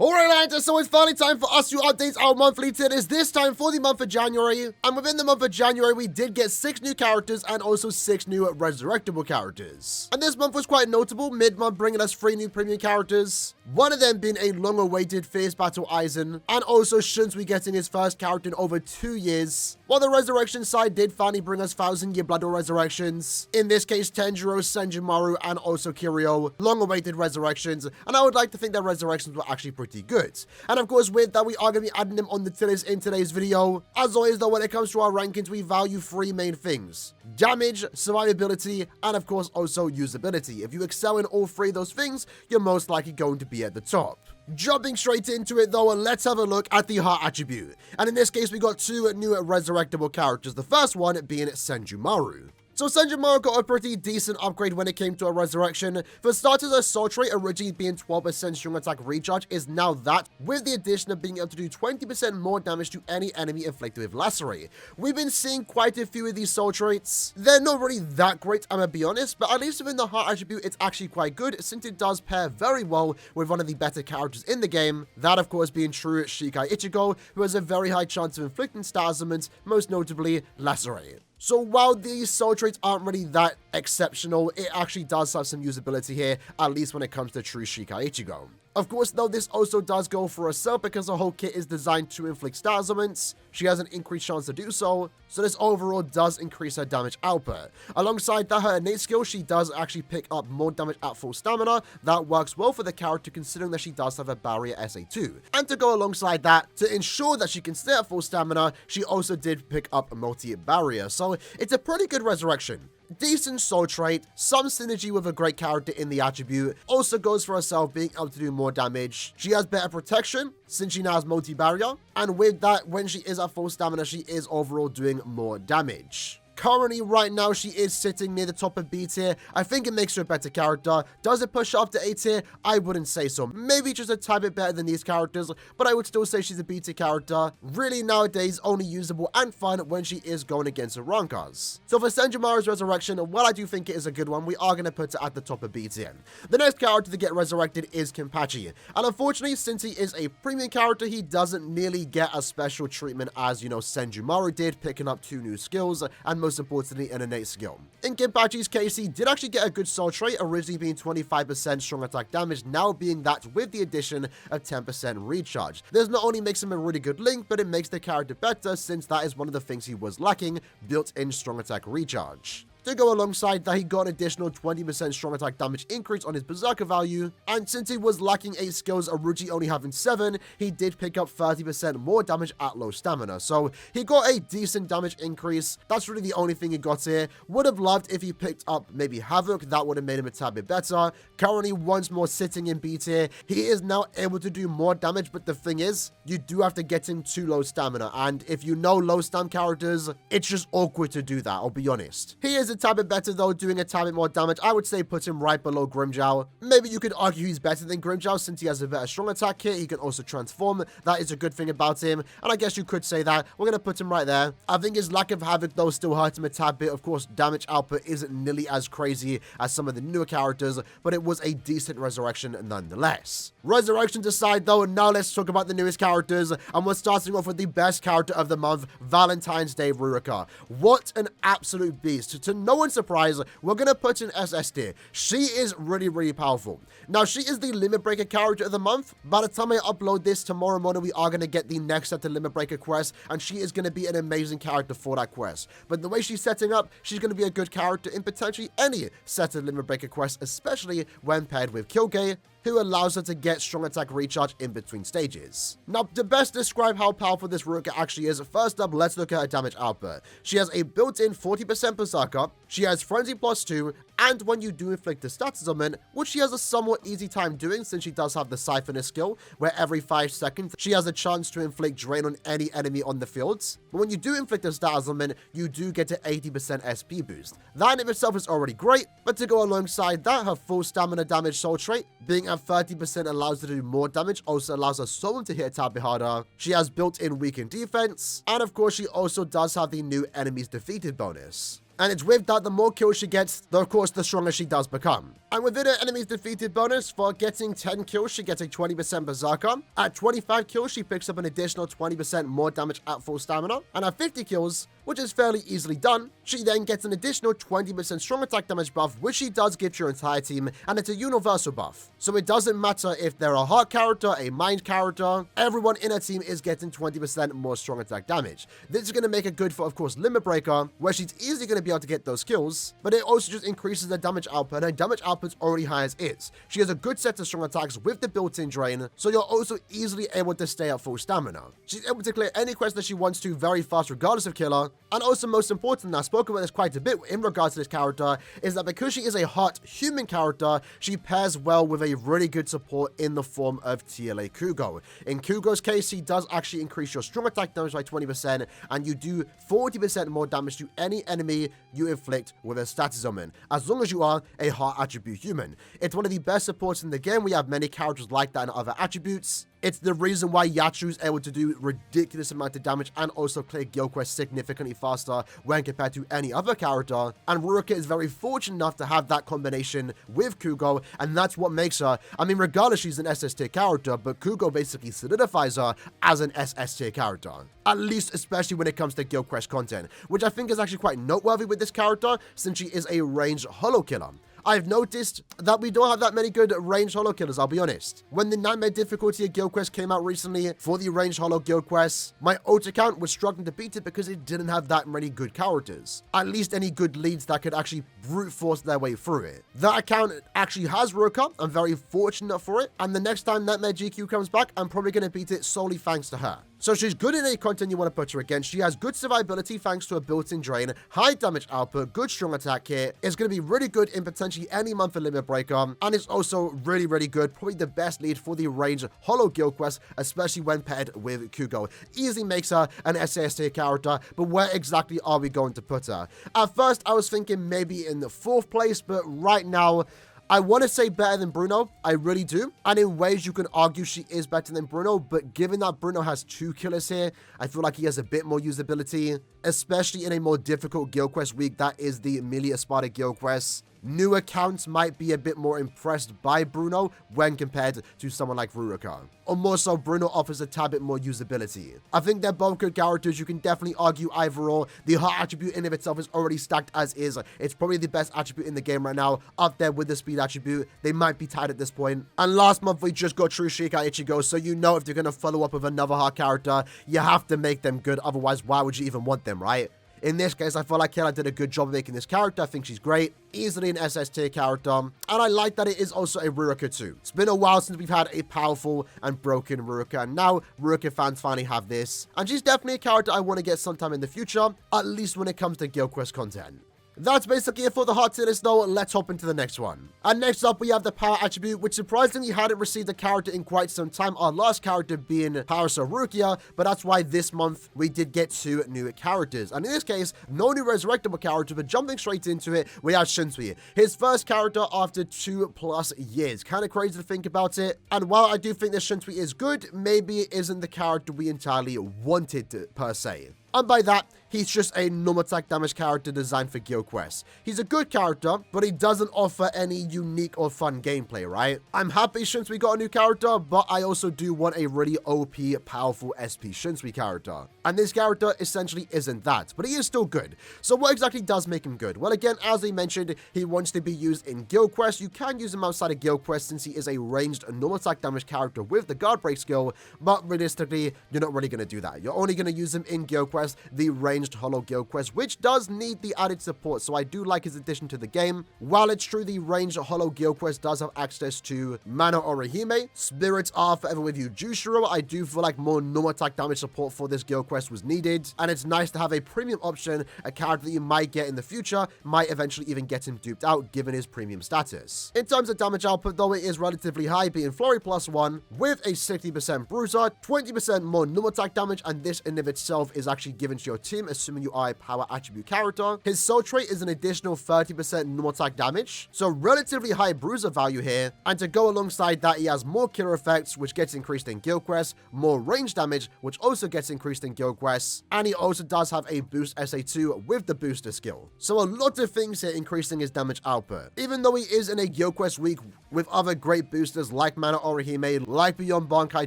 Alright lads, so it's finally time for us to update our monthly tiers, this time for the month of January. And within the month of January, we did get 6 new characters and also 6 new resurrectable characters. And this month was quite notable, mid-month bringing us 3 new premium characters. One of them being a long-awaited Fierce Battle Aizen, and also Shunsui getting his first character in over 2 years. While the resurrection side did finally bring us 1000-year Blood War resurrections. In this case, Tenjiro, Senjumaru, and also Kiryu, long-awaited resurrections. And I would like to think that resurrections were actually pretty good. And of course, with that, we are going to be adding them on the tier list in today's video. As always, though, when it comes to our rankings, we value 3 main things: damage, survivability, and of course, also usability. If you excel in all 3 of those things, you're most likely going to be at the top. Jumping straight into it though, let's have a look at the heart attribute. And in this case, we got 2 new resurrectable characters. The first one being Senjumaru. So Senjumaru got a pretty decent upgrade when it came to a resurrection. For starters, her soul trait, originally being 12% strong attack recharge, is now that, with the addition of being able to do 20% more damage to any enemy inflicted with lacerate. We've been seeing quite a few of these soul traits. They're not really that great, I'm gonna be honest, but at least within the heart attribute, it's actually quite good, since it does pair very well with one of the better characters in the game. That, of course, being true Shikai Ichigo, who has a very high chance of inflicting stat ailments, most notably lacerate. So while these soul traits aren't really that exceptional, it actually does have some usability here, at least when it comes to true Shikai Ichigo. Of course, though, this also does go for herself because the whole kit is designed to inflict stat ailments. She has an increased chance to do so, so this overall does increase her damage output. Alongside that, her innate skill, she does actually pick up more damage at full stamina. That works well for the character considering that she does have a barrier SA2. And to go alongside that, to ensure that she can stay at full stamina, she also did pick up a multi-barrier. So it's a pretty good resurrection. Decent soul trait, some synergy with a great character in the attribute, also goes for herself being able to do more damage. She has better protection since she now has multi-barrier, and with that, when she is at full stamina, she is overall doing more damage. Currently, right now, she is sitting near the top of B tier. I think it makes her a better character. Does it push her up to A tier? I wouldn't say so. Maybe just a tad bit better than these characters, but I would still say she's a B tier character. Really, nowadays, only usable and fun when she is going against rankas. So for Senjumaru's resurrection, while I do think it is a good one, we are going to put it at the top of B tier. The next character to get resurrected is Kenpachi. And unfortunately, since he is a premium character, he doesn't nearly get a special treatment as, Senjumaru did, picking up 2 new skills, and most importantly, an innate skill. In Kenpachi's case, he did actually get a good soul trait, originally being 25% strong attack damage, now being that with the addition of 10% recharge. This not only makes him a really good link, but it makes the character better, since that is one of the things he was lacking, built-in strong attack recharge. To go alongside that, he got an additional 20% strong attack damage increase on his berserker value, and since he was lacking 8 skills, originally only having 7, he did pick up 30% more damage at low stamina. So he got a decent damage increase. That's really the only thing he got here. Would have loved if he picked up maybe Havoc, that would have made him a tad bit better. Currently, once more sitting in B tier, he is now able to do more damage, but the thing is, you do have to get him to low stamina, and if you know low stam characters, it's just awkward to do that, I'll be honest. He is a tad bit better though, doing a tad bit more damage. I would say put him right below Grimmjow. Maybe you could argue he's better than Grimmjow since he has a better strong attack kit. He can also transform. That is a good thing about him, and I guess you could say that. We're going to put him right there. I think his lack of Havoc though still hurts him a tad bit. Of course, damage output isn't nearly as crazy as some of the newer characters, but it was a decent resurrection nonetheless. Resurrections aside though, now let's talk about the newest characters, and we're starting off with the best character of the month, Valentine's Day Ruruka. What an absolute beast. To no one's surprise, we're gonna put in SS tier. She is really, really powerful. Now, she is the Limit Breaker character of the month. By the time I upload this tomorrow morning, we are gonna get the next set of Limit Breaker quests, and she is gonna be an amazing character for that quest. But the way she's setting up, she's gonna be a good character in potentially any set of Limit Breaker quests, especially when paired with Kyogre, who allows her to get strong attack recharge in between stages. Now, to best describe how powerful this Ruruka actually is, first up, let's look at her damage output. She has a built-in 40% berserker, she has frenzy +2, and when you do inflict a status ailment, which she has a somewhat easy time doing since she does have the Siphoner skill, where every 5 seconds she has a chance to inflict drain on any enemy on the fields. But when you do inflict a status ailment, you do get an 80% SP boost. That in of itself is already great, but to go alongside that, her full stamina damage soul trait, being at 30% allows her to do more damage, also allows her someone to hit a tad bit harder. She has built-in weakened defense, and of course she also does have the new enemies defeated bonus. And it's with that, the more kills she gets, though of course, the stronger she does become. And within her enemies defeated bonus, for getting 10 kills, she gets a 20% berserker. At 25 kills, she picks up an additional 20% more damage at full stamina. And at 50 kills, which is fairly easily done, she then gets an additional 20% strong attack damage buff, which she does give to your entire team, and it's a universal buff. So it doesn't matter if they're a heart character, a mind character, everyone in her team is getting 20% more strong attack damage. This is going to make it good for, of course, Limit Breaker, where she's easily going to be able to get those kills, but it also just increases her damage output, and her damage output's already high as is. She has a good set of strong attacks with the built-in drain, so you're also easily able to stay at full stamina. She's able to clear any quest that she wants to very fast regardless of killer, and also most important, and I spoke about this quite a bit in regards to this character, is that because she is a heart human character, she pairs well with a really good support in the form of TLA Kugo. In Kugo's case, he does actually increase your strong attack damage by 20%, and you do 40% more damage to any enemy you inflict with a status omen, as long as you are a heart attribute human. It's one of the best supports in the game. We have many characters like that in other attributes. It's the reason why Yachu is able to do ridiculous amount of damage and also clear guild quests significantly faster when compared to any other character. And Ruroka is very fortunate enough to have that combination with Kugo, and that's what makes her, I mean, regardless she's an SS tier character, but Kugo basically solidifies her as an SS tier character. At least especially when it comes to guild quest content, which I think is actually quite noteworthy with this character since she is a ranged holo killer. I've noticed that we don't have that many good ranged holo killers, I'll be honest. When the Nightmare difficulty of guild quest came out recently for the ranged holo guild quests, my ult account was struggling to beat it because it didn't have that many good characters. At least any good leads that could actually brute force their way through it. That account actually has Ruroka. I'm very fortunate for it. And the next time Nightmare GQ comes back, I'm probably going to beat it solely thanks to her. So she's good in any content you want to put her against. She has good survivability thanks to a built-in drain, high damage output, good strong attack kit. It's going to be really good in potentially any month of Limit Breaker, and it's also really, really good. Probably the best lead for the ranged holo guild quest, especially when paired with Kugo. Easily makes her an SAS tier character, but where exactly are we going to put her? At first, I was thinking maybe in the 4th place, but right now, I want to say better than Bruno. I really do. And in ways you can argue she is better than Bruno, but given that Bruno has 2 killers here, I feel like he has a bit more usability, especially in a more difficult guild quest week that is the Amelia Sparta guild quest. New accounts might be a bit more impressed by Bruno when compared to someone like Ruroka. Or more so, Bruno offers a tad bit more usability. I think they're both good characters. You can definitely argue either or. The heart attribute in of itself is already stacked as is. It's probably the best attribute in the game right now, up there with the speed attribute. They might be tied at this point. And last month, we just got True Shika Ichigo, so you know if you're going to follow up with another heart character, you have to make them good. Otherwise, why would you even want them, right? In this case, I feel like Kayla did a good job of making this character. I think she's great. Easily an SS tier character. And I like that it is also a Ruroka too. It's been a while since we've had a powerful and broken Ruroka. And now Ruroka fans finally have this. And she's definitely a character I want to get sometime in the future. At least when it comes to guild quest content. That's basically it for the hot tier list though. Let's hop into the next one. And next up we have the power attribute, which surprisingly hadn't received a character in quite some time. Our last character being Parasa Rukia, but that's why this month we did get 2 new characters. And in this case, no new resurrectable character, but jumping straight into it, we have Shinsui. His first character after 2+ years. Kind of crazy to think about it. And while I do think that Shinsui is good, maybe it isn't the character we entirely wanted per se. And by that, he's just a normal attack damage character designed for guild quests. He's a good character, but he doesn't offer any unique or fun gameplay, right? I'm happy Shinsui got a new character, but I also do want a really OP, powerful SP Shinsui character. And this character essentially isn't that, but he is still good. So what exactly does make him good? Well, again, as I mentioned, he wants to be used in guild quests. You can use him outside of guild quests since he is a ranged normal attack damage character with the guard break skill, but realistically, you're not really going to do that. You're only going to use him in guild quests, the ranged holo guild quest, which does need the added support, so I do like his addition to the game. While it's true the ranged holo guild quest does have access to Mana Orihime, Spirits Are Forever With You Jushiro, I do feel like more normal attack damage support for this guild quest was needed, and it's nice to have a premium option, a character that you might get in the future, might eventually even get him duped out given his premium status. In terms of damage output though, it is relatively high, being Flurry +1 with a 60% bruiser, 20% more normal attack damage, and this in of itself is actually given to your team, assuming you are a power attribute character. His soul trait is an additional 30% normal attack damage, so relatively high bruiser value here, and to go alongside that, he has more killer effects, which gets increased in guild quests, more range damage, which also gets increased in guild quests, and he also does have a boost SA2 with the booster skill. So a lot of things here increasing his damage output. Even though he is in a guild quest week with other great boosters like Mana Orihime, like Beyond Bankai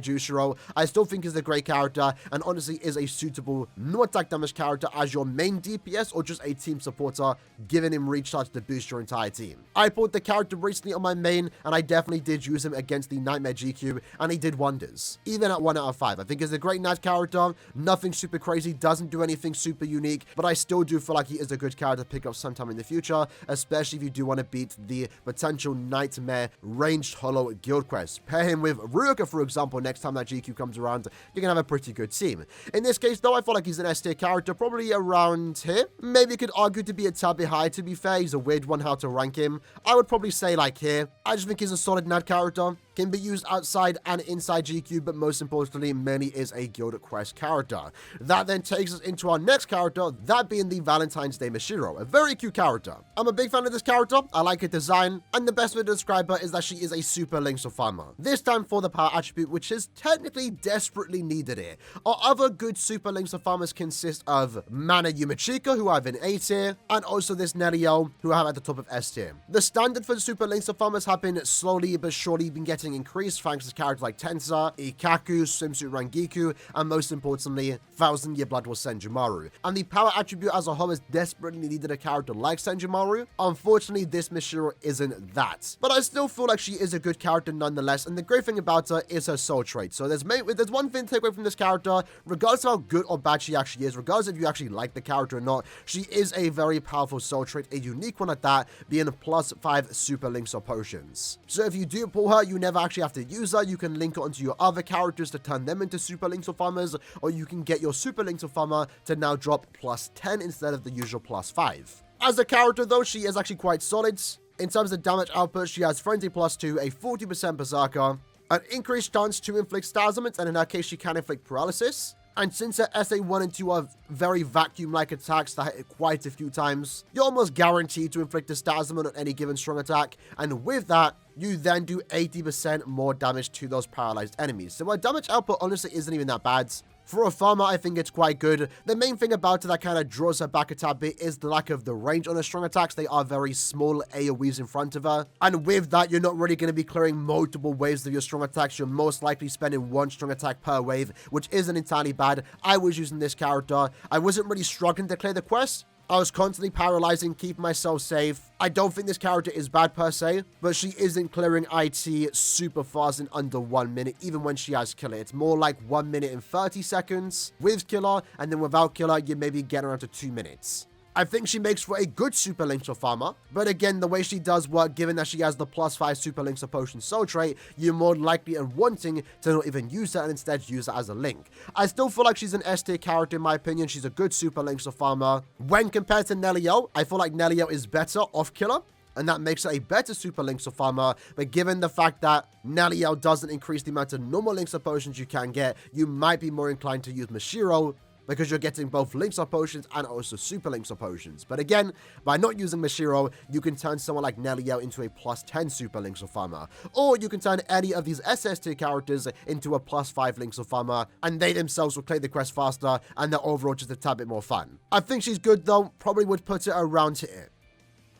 Jushiro, I still think he's a great character, and honestly is a suitable no attack damage character as your main DPS or just a team supporter, giving him recharge to boost your entire team. I pulled the character recently on my main, and I definitely did use him against the Nightmare GQ, and he did wonders, even at 1 out of 5. I think he's a great Nat character, nothing super crazy, doesn't do anything super unique, but I still do feel like he is a good character to pick up sometime in the future, especially if you do want to beat the potential Nightmare ranged hollow guild quest. Pair him with Ryuka, for example, next time that GQ comes around, you're gonna have a pretty good team. In this case, though, I feel like he's an S tier character, probably around here. Maybe you could argue to be a tad bit high, to be fair. He's a weird one how to rank him. I would probably say like here. I just think he's a solid Nat character. Can be used outside and inside GQ, but most importantly, mainly is a guild quest character. That then takes us into our next character, that being the Valentine's Day Mashiro, a very cute character. I'm a big fan of this character, I like her design, and the best way to describe her is that she is a super Link farmer. This time for the power attribute, which is technically desperately needed here. Our other good super Link farmers consist of Mana Yumachika, who I have in A tier, and also this Nelio, who I have at the top of S tier. The standard for the super Link farmers have been slowly but surely been getting increased thanks to characters like Tensa, Ikaku, Swimsuit Rangiku, and most importantly, 1000 Year Blood War Senjumaru. And the power attribute as a whole has desperately needed a character like Senjumaru. Unfortunately, this Mashiro isn't that. But I still feel like she is a good character nonetheless, and the great thing about her is her soul trait. So there's one thing to take away from this character, regardless of how good or bad she actually is, regardless if you actually like the character or not, she is a very powerful soul trait, a unique one at that, being +5 super links or potions. So if you do pull her, you never actually have to use her. You can link it onto your other characters to turn them into super links or farmers, or you can get your super links or farmer to now drop +10 instead of the usual +5. As a character though, she is actually quite solid. In terms of damage output, she has Frenzy +2, a 40% Berserker, an increased chance to inflict star elements, and in her case she can inflict paralysis. And since her SA1 and 2 are very vacuum-like attacks that hit quite a few times, you're almost guaranteed to inflict a star element on any given strong attack, and with that, you then do 80% more damage to those paralyzed enemies. So her damage output honestly isn't even that bad. For a farmer, I think it's quite good. The main thing about it that kind of draws her back a tad bit is the lack of the range on her strong attacks. They are very small AoEs in front of her. And with that, you're not really going to be clearing multiple waves of your strong attacks. You're most likely spending one strong attack per wave, which isn't entirely bad. I was using this character. I wasn't really struggling to clear the quest. I was constantly paralyzing, keeping myself safe. I don't think this character is bad per se, but she isn't clearing IT super fast in under 1 minute, even when she has killer. It's more like 1 minute and 30 seconds with killer, and then without killer, you maybe get around to 2 minutes. I think she makes for a good super links or farmer, but again, the way she does work, given that she has the +5 super links or potion soul trait, you're more likely and wanting to not even use her and instead use her as a link. I still feel like she's an S tier character in my opinion. She's a good super links or farmer. When compared to Nelio, I feel like Nelio is better off killer, and that makes her a better super links or farmer. But given the fact that Nelio doesn't increase the amount of normal links or potions you can get, you might be more inclined to use Mashiro, because you're getting both links or potions and also super links or potions. But again, by not using Mashiro, you can turn someone like Nelio into a +10 super links or farmer. Or you can turn any of these SS tier characters into a +5 links or farmer, and they themselves will clear the quest faster, and they're overall just a tad bit more fun. I think she's good though, probably would put it around here.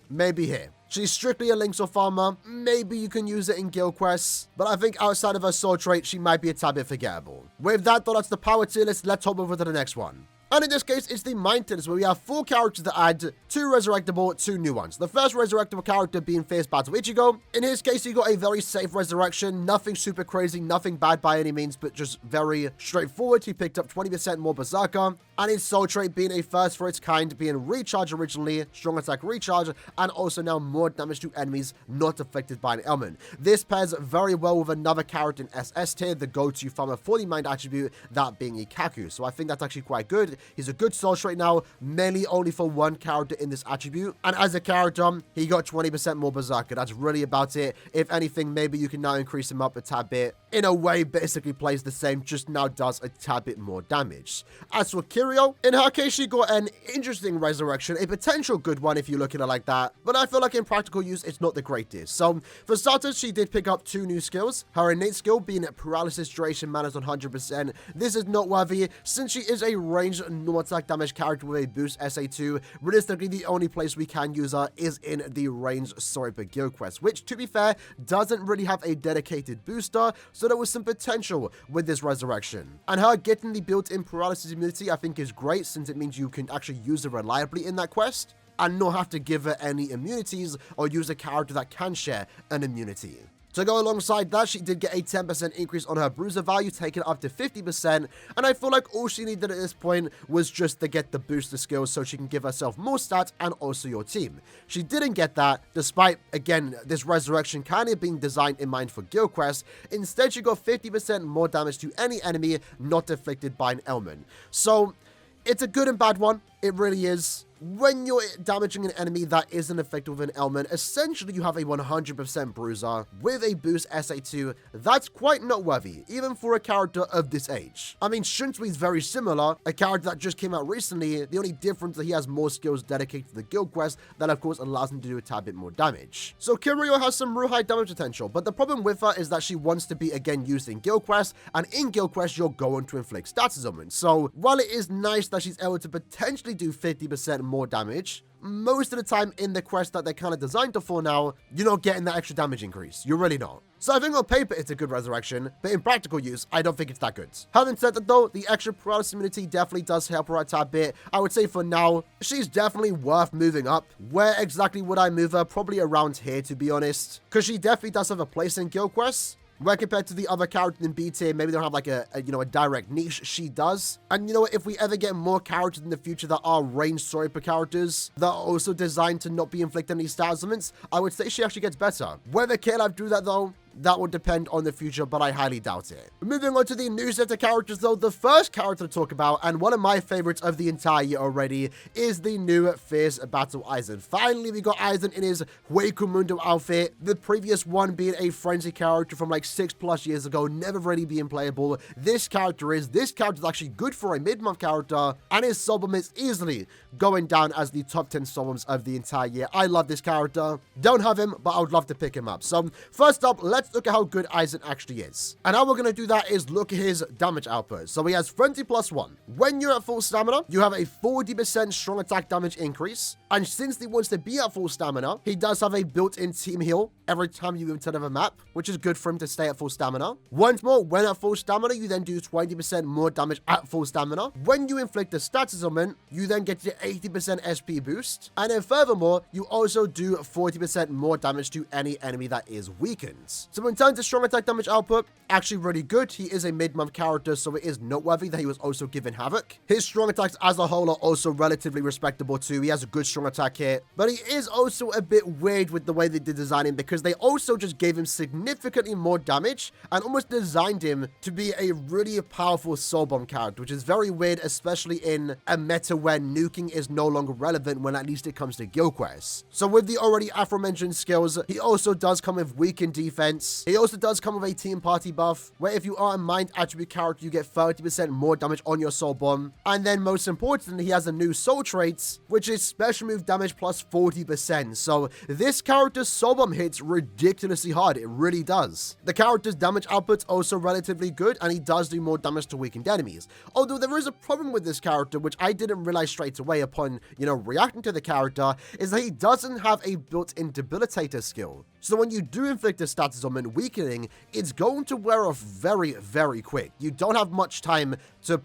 Maybe here. She's strictly a links or farmer. Maybe you can use it in guild quests, but I think outside of her soul trait, she might be a tad bit forgettable. With that, though, that's the power tier list. Let's hop over to the next one. And in this case, it's the mind tier list, where we have 4 characters to add, 2 resurrectable, 2 new ones. The first resurrectable character being Fierce Battle Ichigo. In his case, he got a very safe resurrection, nothing super crazy, nothing bad by any means, but just very straightforward. He picked up 20% more Berserker, and his soul trait being a first for its kind, being recharge originally, strong attack recharge, and also now more damage to enemies not affected by an ailment. This pairs very well with another character in SS tier, the go-to farmer for the mind attribute, that being Ikaku. So I think that's actually quite good. He's a good source right now, mainly only for one character in this attribute. And as a character, he got 20% more Berserker. That's really about it. If anything, maybe you can now increase him up a tad bit. In a way, basically plays the same, just now does a tad bit more damage. As for Kirio, in her case, she got an interesting resurrection, a potential good one if you look at it like that, but I feel like in practical use, it's not the greatest. So, for starters, she did pick up 2 new skills. Her innate skill being Paralysis Duration Matters 100%. This is noteworthy, since she is a ranged normal attack damage character with a boost SA2. Realistically, the only place we can use her is in the ranged Soropa Guild Quest, which, to be fair, doesn't really have a dedicated booster, so there was some potential with this resurrection. And her getting the built-in paralysis immunity I think is great, since it means you can actually use it reliably in that quest and not have to give her any immunities or use a character that can share an immunity. To go alongside that, she did get a 10% increase on her bruiser value, taking it up to 50%, and I feel like all she needed at this point was just to get the booster skills so she can give herself more stats and also your team. She didn't get that, despite, again, this resurrection kind of being designed in mind for Guild Quest. Instead, she got 50% more damage to any enemy not afflicted by an ailment. So, it's a good and bad one. It really is. When you're damaging an enemy that isn't affected with an ailment, essentially you have a 100% bruiser with a boost SA2. That's quite noteworthy, even for a character of this age. I mean, Shunsui is very similar, a character that just came out recently. The only difference is that he has more skills dedicated to the guild quest that, of course, allows him to do a tad bit more damage. So Kirio has some real high damage potential, but the problem with her is that she wants to be, again, used in guild quest, and in guild quest, you're going to inflict status ailments. So while it is nice that she's able to potentially do 50% more damage, most of the time in the quest that they're kind of designed to for now, you're not getting that extra damage increase. You're really not. So I think on paper it's a good resurrection, but in practical use, I don't think it's that good. Having said that though, the extra paralysis immunity definitely does help her a tad bit. I would say for now, she's definitely worth moving up. Where exactly would I move her? Probably around here, to be honest, because she definitely does have a place in guild quests, where compared to the other characters in B tier, maybe they don't have like a direct niche. She does. And you know what? If we ever get more characters in the future that are ranged Soropa characters that are also designed to not be inflicted any stat elements, I would say she actually gets better. Whether K-Lab do that though, that would depend on the future, but I highly doubt it. Moving on to the new set of characters though, the first character to talk about, and one of my favorites of the entire year already, is the new Fierce Battle Aizen. Finally, we got Aizen in his Hueco outfit, the previous one being a frenzy character from like 6+ years ago, never really being playable. This character is actually good for a mid-month character, and his Soulbomb is easily going down as the top 10 Soulbombs of the entire year. I love this character. Don't have him, but I would love to pick him up. So first up, let's look at how good Aizen actually is. And how we're going to do that is look at his damage output. So he has Frenzy +1. When you're at full stamina, you have a 40% strong attack damage increase. And since he wants to be at full stamina, he does have a built-in team heal every time you move to another map, which is good for him to stay at full stamina. Once more, when at full stamina, you then do 20% more damage at full stamina. When you inflict a status ailment, you then get your 80% SP boost. And then furthermore, you also do 40% more damage to any enemy that is weakened. So in terms of strong attack damage output, actually really good. He is a mid-month character, so it is noteworthy that he was also given Havoc. His strong attacks as a whole are also relatively respectable too. He has a good strong attack hit, but he is also a bit weird with the way they did design him, because they also just gave him significantly more damage and almost designed him to be a really powerful soul bomb character, which is very weird, especially in a meta where nuking is no longer relevant when at least it comes to guild quests. So with the already aforementioned skills, he also does come with weakened defense. He also does come with a team party buff, where if you are a mind attribute character, you get 30% more damage on your soul bomb. And then most importantly, he has a new soul traits, which is special move damage plus 40%. So this character's soul bomb hits ridiculously hard. It really does. The character's damage output's also relatively good, and he does do more damage to weakened enemies. Although there is a problem with this character, which I didn't realize straight away upon, reacting to the character, is that he doesn't have a built-in debilitator skill. So when you do inflict a status ailment weakening, it's going to wear off very, very quick. You don't have much time to,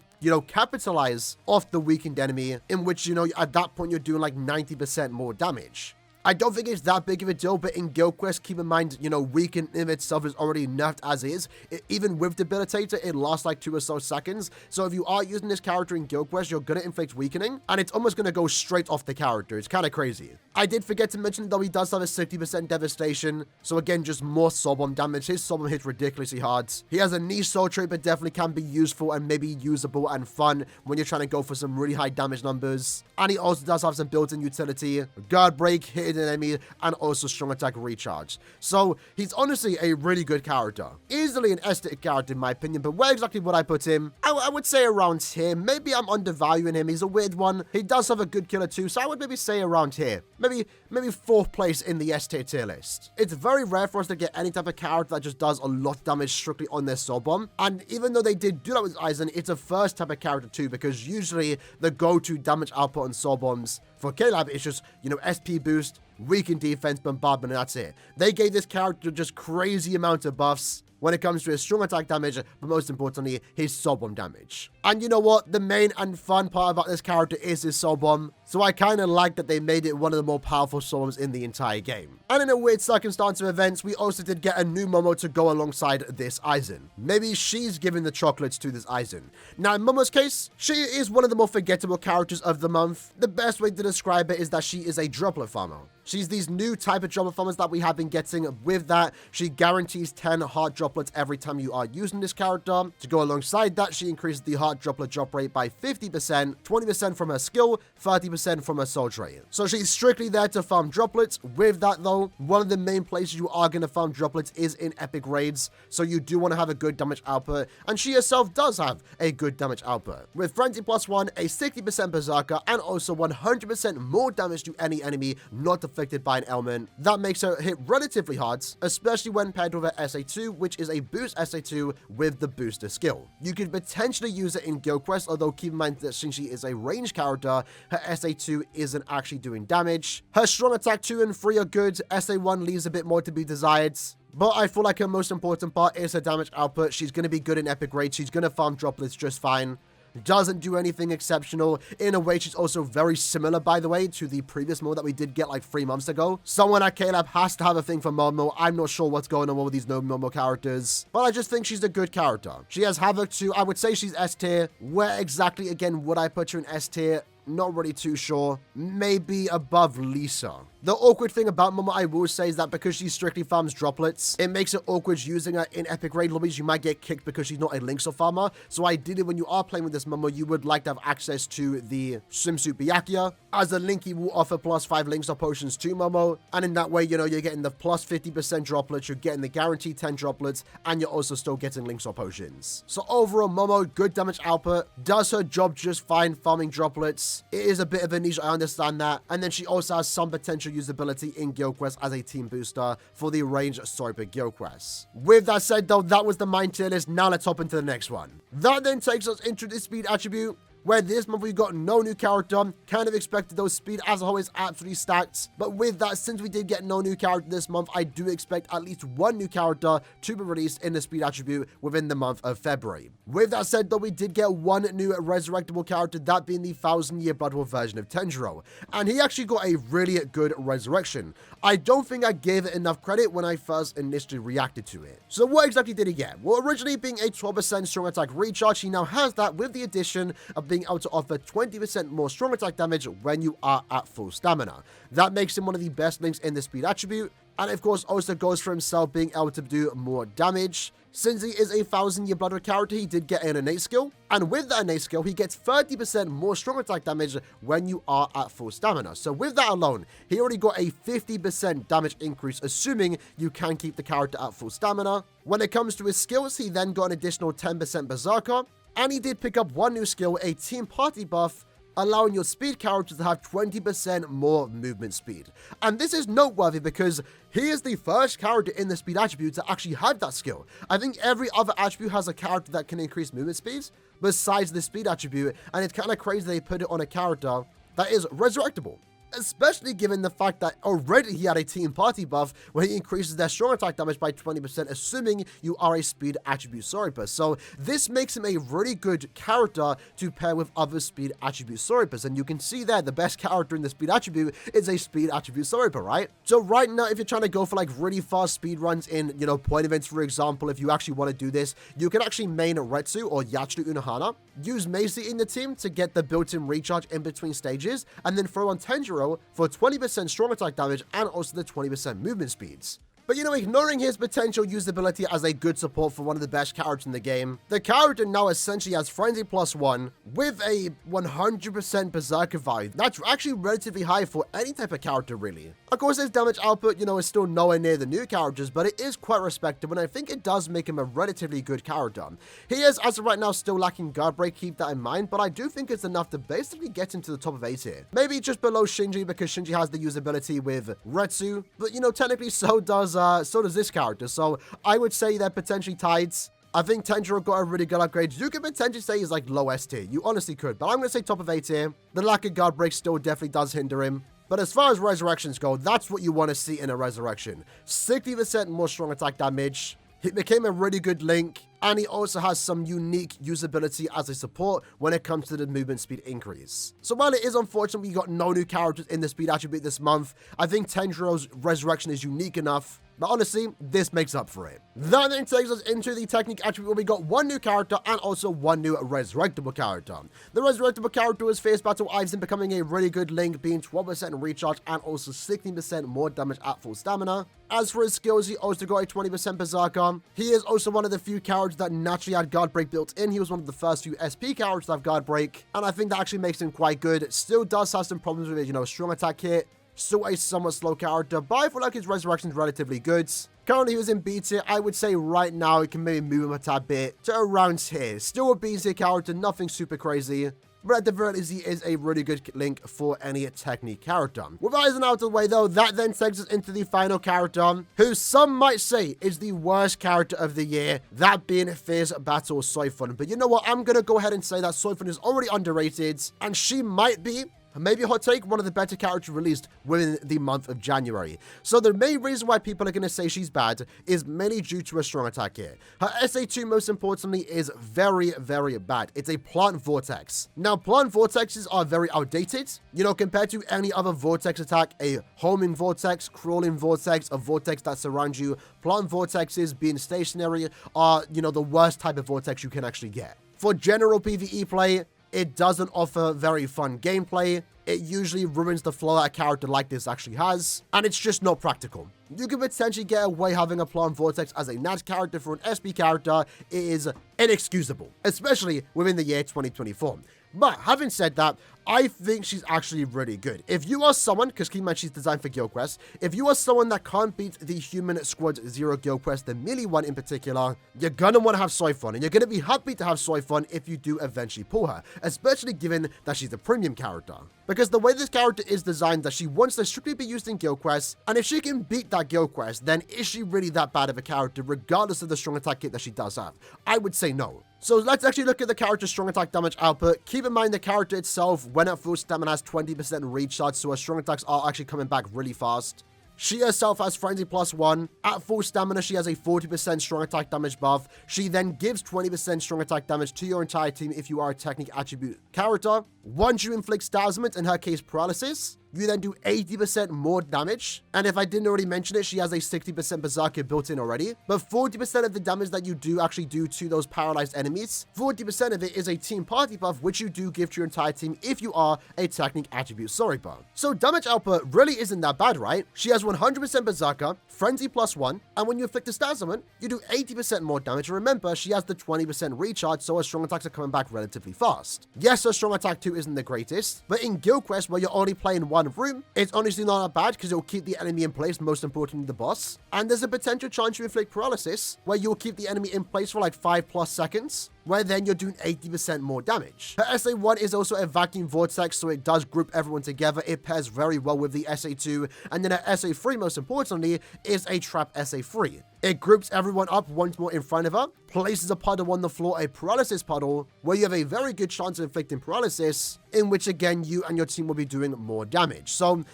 capitalize off the weakened enemy, in which, at that point you're doing like 90% more damage. I don't think it's that big of a deal, but in Guild Quest, keep in mind, Weaken in itself is already nerfed as is. Even with Debilitator, it lasts like 2 or so seconds. So if you are using this character in Guild Quest, you're going to inflict weakening, and it's almost going to go straight off the character. It's kind of crazy. I did forget to mention, though, he does have a 60% devastation. So again, just more soul bomb damage. His soul bomb hits ridiculously hard. He has a niche soul trait, but definitely can be useful and maybe usable and fun when you're trying to go for some really high damage numbers. And he also does have some built-in utility, guard break, hitting an enemy, and also strong attack recharge. So he's honestly a really good character. Easily an aesthetic character in my opinion, but where exactly would I put him? I would say around here. Maybe I'm undervaluing him. He's a weird one. He does have a good killer too, so I would maybe say around here. Maybe 4th place in the S tier list. It's very rare for us to get any type of character that just does a lot of damage strictly on their soul bomb. And even though they did do that with Aizen, it's a first type of character too, because usually the go-to damage output on soul bombs for Caleb is just, SP boost, weaken defense, bombardment, and that's it. They gave this character just crazy amount of buffs when it comes to his strong attack damage, but most importantly, his soul bomb damage. And you know what? The main and fun part about this character is his soul bomb. So I kind of like that they made it one of the more powerful soul bombs in the entire game. And in a weird circumstance of events, we also did get a new Momo to go alongside this Aizen. Maybe she's giving the chocolates to this Aizen. Now in Momo's case, she is one of the more forgettable characters of the month. The best way to describe it is that she is a droplet farmer. She's these new type of droplet farmers that we have been getting. With that, she guarantees 10 heart droplets every time you are using this character. To go alongside that, she increases the heart droplet drop rate by 50%, 20% from her skill, 30% from her soul trait. So she's strictly there to farm droplets. With that though, one of the main places you are going to farm droplets is in epic raids. So you do want to have a good damage output, and she herself does have a good damage output. With Frenzy +1, a 60% berserker, and also 100% more damage to any enemy not affected by an ailment. That makes her hit relatively hard, especially when paired with her SA2, which is a boost SA2 with the booster skill. You could potentially use it in Guild Quest, although keep in mind that since she is a ranged character, her SA2 isn't actually doing damage. Her strong attack 2 and 3 are good. SA1 leaves a bit more to be desired. But I feel like her most important part is her damage output. She's going to be good in epic raids. She's going to farm droplets just fine. Doesn't do anything exceptional. In a way, she's also very similar, by the way, to the previous Momo that we did get like 3 months ago. Someone at Caleb has to have a thing for Momo. I'm not sure what's going on with these no Momo characters, but I just think she's a good character. She has Havoc too. I would say she's S tier. Where exactly, again, would I put her in S tier? Not really too sure. Maybe above Lisa. The awkward thing about Momo, I will say, is that because she strictly farms droplets, it makes it awkward using her in epic raid lobbies. You might get kicked because she's not a Linkso farmer. So ideally, when you are playing with this Momo, you would like to have access to the swimsuit Byakuya. As a Link, he will offer +5 Linkso potions to Momo. And in that way, you're getting the +50% droplets, you're getting the guaranteed 10 droplets, and you're also still getting Linkso potions. So overall, Momo, good damage output, does her job just fine farming droplets. It is a bit of a niche, I understand that. And then she also has some potential usability in Guild Quest as a team booster for the range Soiper Guild Quest. With that said though, that was the main tier list. Now let's hop into the next one. That then takes us into the speed attribute, where this month we got no new character. Kind of expected those speed as a whole is absolutely stacked. But with that, since we did get no new character this month, I do expect at least 1 new character to be released in the speed attribute within the month of February. With that said though, we did get 1 new resurrectable character, that being the 1000-year Blood War version of Tenjiro. And he actually got a really good resurrection. I don't think I gave it enough credit when I first initially reacted to it. So what exactly did he get? Well, originally being a 12% strong attack recharge, he now has that with the addition of being able to offer 20% more strong attack damage when you are at full stamina. That makes him one of the best links in the speed attribute, and of course also goes for himself being able to do more damage. Since he is a 1000-year Blood War character, he did get an innate skill, and with that innate skill, he gets 30% more strong attack damage when you are at full stamina. So with that alone, he already got a 50% damage increase, assuming you can keep the character at full stamina. When it comes to his skills, he then got an additional 10% Berserker, and he did pick up 1 new skill, a team party buff, allowing your speed characters to have 20% more movement speed. And this is noteworthy because he is the first character in the speed attribute to actually have that skill. I think every other attribute has a character that can increase movement speeds besides the speed attribute, and it's kind of crazy they put it on a character that is resurrectable. especially given the fact that already he had a team party buff where he increases their strong attack damage by 20%, assuming you are a speed attribute Soripus. So this makes him a really good character to pair with other speed attribute Soripus, and you can see there the best character in the speed attribute is a speed attribute Soripus, right? So right now, if you're trying to go for like really fast speed runs in, point events, for example, if you actually want to do this, you can actually main Retsu or Yachiru Unohana, use Macy in the team to get the built-in recharge in between stages, and then throw on Tenjiro for 20% strong attack damage and also the 20% movement speeds. But ignoring his potential usability as a good support for one of the best characters in the game, the character now essentially has Frenzy +1 with a 100% Berserker value. That's actually relatively high for any type of character, really. Of course, his damage output, is still nowhere near the new characters, but it is quite respectable, and I think it does make him a relatively good character. He is, as of right now, still lacking guard break, keep that in mind, but I do think it's enough to basically get him to the top of A tier. Maybe just below Shinji, because Shinji has the usability with Retsu, but technically so does this character, so I would say they're potentially tied. I think Tenjiro got a really good upgrade. You could potentially say he's like low S tier. You honestly could, but I'm going to say top of A tier. The lack of guard break still definitely does hinder him. But as far as resurrections go, that's what you want to see in a resurrection. 60% more strong attack damage. He became a really good link, and he also has some unique usability as a support when it comes to the movement speed increase. So while it is unfortunate we got no new characters in the speed attribute this month, I think Tenjiro's resurrection is unique enough. But honestly, this makes up for it. That then takes us into the technique attribute where we got one new character and also one new resurrectable character. The resurrectable character is Fierce Battle Aizen, becoming a really good link, being 12% recharge and also 16% more damage at full stamina. As for his skills, he also got a 20% Berserker. He is also one of the few characters that naturally had guard break built in. He was one of the first few SP characters to have guard break, and I think that actually makes him quite good. Still does have some problems with his, strong attack hit. Still a somewhat slow character, but I feel like his resurrection is relatively good. Currently, he was in B tier. I would say right now, it can maybe move him a tad bit to around here. Still a B tier character, nothing super crazy. But at the very least, he is a really good link for any technique character. With Aizen out of the way, though, that then takes us into the final character, who some might say is the worst character of the year, that being Fierce Battle Soifun. But you know what? I'm going to go ahead and say that Soifun is already underrated, and she might be, maybe a hot take, one of the better characters released within the month of January. So the main reason why people are going to say she's bad is mainly due to her strong attack here. Her SA2, most importantly, is very, very bad. It's a plant vortex. Now, plant vortexes are very outdated, compared to any other vortex attack, a homing vortex, crawling vortex, a vortex that surrounds you. Plant vortexes, being stationary, are, the worst type of vortex you can actually get. For general PvE play, it doesn't offer very fun gameplay. It usually ruins the flow that a character like this actually has, and it's just not practical. You could potentially get away having a plant vortex as a NAD character. For an SP character, it is inexcusable, especially within the year 2024. But having said that, I think she's actually really good. If you are someone, because keep in mind she's designed for Guild Quest, if you are someone that can't beat the Human Squad Zero Guild Quest, the melee one in particular, you're gonna want to have Soifun, and you're gonna be happy to have Soifun if you do eventually pull her, especially given that she's a premium character. Because the way this character is designed, that she wants to strictly be used in Guild Quest, and if she can beat that Guild Quest, then is she really that bad of a character, regardless of the strong attack kit that she does have? I would say no. So let's actually look at the character's strong attack damage output. Keep in mind the character itself, when at full stamina, has 20% recharge, so her strong attacks are actually coming back really fast. She herself has Frenzy +1. At full stamina, she has a 40% strong attack damage buff. She then gives 20% strong attack damage to your entire team if you are a technique attribute character. Once you inflict dazzlement, in her case paralysis, you then do 80% more damage. And if I didn't already mention it, she has a 60% Berserker built in already. But 40% of the damage that you do actually do to those paralyzed enemies, 40% of it is a team party buff, which you do give to your entire team if you are a technique attribute Soriba. So damage output really isn't that bad, right? She has 100% Berserker, Frenzy +1, and when you inflict a dazzlement, you do 80% more damage. And remember, she has the 20% recharge, so her strong attacks are coming back relatively fast. Yes, her strong attack too isn't the greatest, but in Guild Quest, where you're only playing one room, it's honestly not that bad because it'll keep the enemy in place, most importantly the boss. And there's a potential chance you inflict paralysis, where you'll keep the enemy in place for like 5+ seconds. where then you're doing 80% more damage. Her SA1 is also a vacuum vortex, so it does group everyone together. It pairs very well with the SA2, and then her SA3, most importantly, is a trap SA3. It groups everyone up once more in front of her, places a puddle on the floor, a paralysis puddle, where you have a very good chance of inflicting paralysis, in which again, you and your team will be doing more damage. So,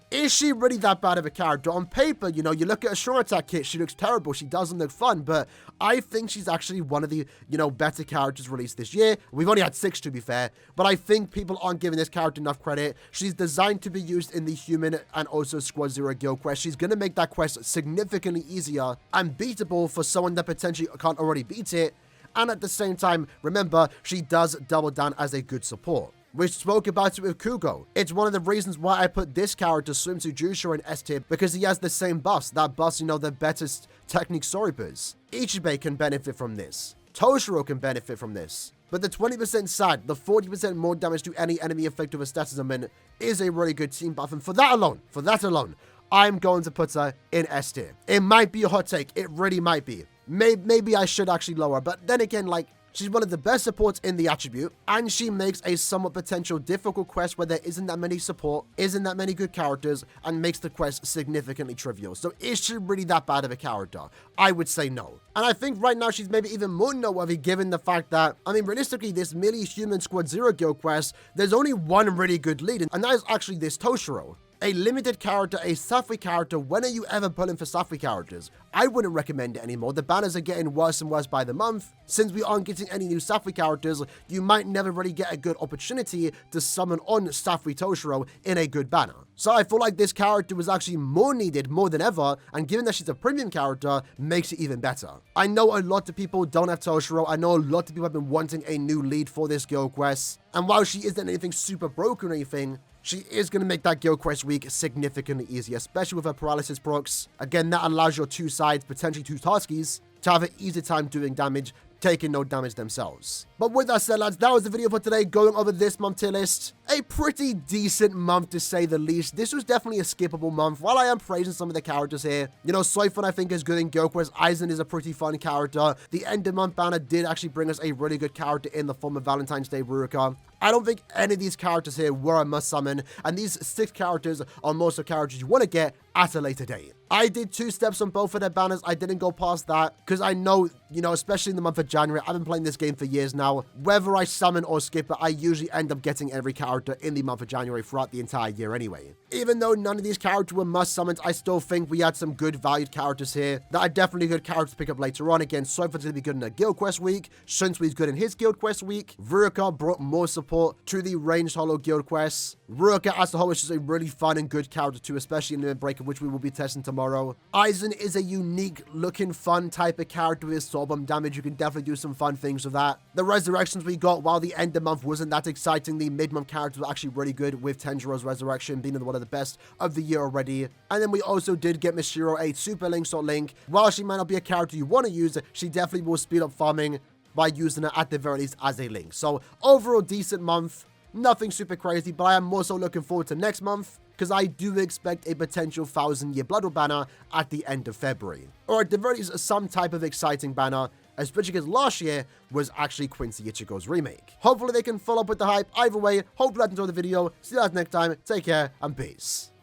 is she really that bad of a character? On paper, you know, you look at a Strong Attack kit, she looks terrible, she doesn't look fun, but I think she's actually one of the, you know, better characters released this year. We've only had 6 to be fair, but I think people aren't giving this character enough credit. She's designed to be used in the Human and also Squad Zero Guild quest. She's going to make that quest significantly easier and beatable for someone that potentially can't already beat it. And at the same time, remember, she does double down as a good support. We spoke about it with Kugo. It's one of the reasons why I put this character, Swimsuit Jusho, in S tier, because he has the same buffs. That buffs, you know, the better technique Soripers. Ichibe can benefit from this. Toshiro can benefit from this. But the 20% SAD, the 40% more damage to any enemy inflicted with status augment is a really good team buff. And for that alone, I'm going to put her in S tier. It might be a hot take. It really might be. Maybe I should actually lower. But then again, like, she's one of the best supports in the attribute, and she makes a somewhat potential difficult quest where there isn't that many support, isn't that many good characters, and makes the quest significantly trivial. So is she really that bad of a character? I would say no. And I think right now she's maybe even more noteworthy given the fact that, I mean, realistically, this merely Human Squad Zero Guild quest, there's only one really good lead, and that is actually this Toshiro. A limited character, a Safui character. When are you ever pulling for Safui characters? I wouldn't recommend it anymore. The banners are getting worse and worse by the month. Since we aren't getting any new Safui characters, you might never really get a good opportunity to summon on Safui Toshiro in a good banner. So I feel like this character was actually more needed more than ever, and given that she's a premium character, makes it even better. I know a lot of people don't have Toshiro. I know a lot of people have been wanting a new lead for this guild quest, and while she isn't anything super broken or anything, she is going to make that guild quest week significantly easier, especially with her paralysis procs. Again, that allows your two sides, potentially two taskies, to have an easy time doing damage, taking no damage themselves. But with that said, lads, that was the video for today, going over this month tier list. A pretty decent month, to say the least. This was definitely a skippable month. While I am praising some of the characters here, you know, Soifun I think is good in Guild Quest. Aizen is a pretty fun character. The end of month banner did actually bring us a really good character in the form of Valentine's Day Ruruka. I don't think any of these characters here were a must summon, and these 6 characters are most of the characters you want to get at a later date. I did 2 steps on both of their banners. I didn't go past that because I know, you know, especially in the month of January, I've been playing this game for years now. Whether I summon or skip it, I usually end up getting every character in the month of January throughout the entire year anyway. Even though none of these characters were must summons, I still think we had some good valued characters here that are definitely good characters to pick up later on. Again, Soifun's going to be good in a guild quest week. Shunsui's good in his guild quest week. Ruruka brought more support to the ranged holo guild quests. Ruruka as a whole is just a really fun and good character too, especially in Limit Breaker, which we will be testing tomorrow. Aizen is a unique looking fun type of character with soul bomb damage. You can definitely do some fun things with that. The resurrections we got, while the end of month wasn't that exciting, the mid-month characters were actually really good, with Tenjiro's resurrection being one of the best of the year already. And then we also did get Mishiro a super link sort link. While she might not be a character you want to use, she definitely will speed up farming by using her at the very least as a link. So overall decent month. Nothing super crazy, but I am more so looking forward to next month, because I do expect a potential 1000-year Blood banner at the end of February. Or at the very least, some type of exciting banner, especially because last year was actually Quincy Ichigo's remake. Hopefully they can follow up with the hype. Either way, hope you guys enjoyed the video. See you guys next time. Take care and peace.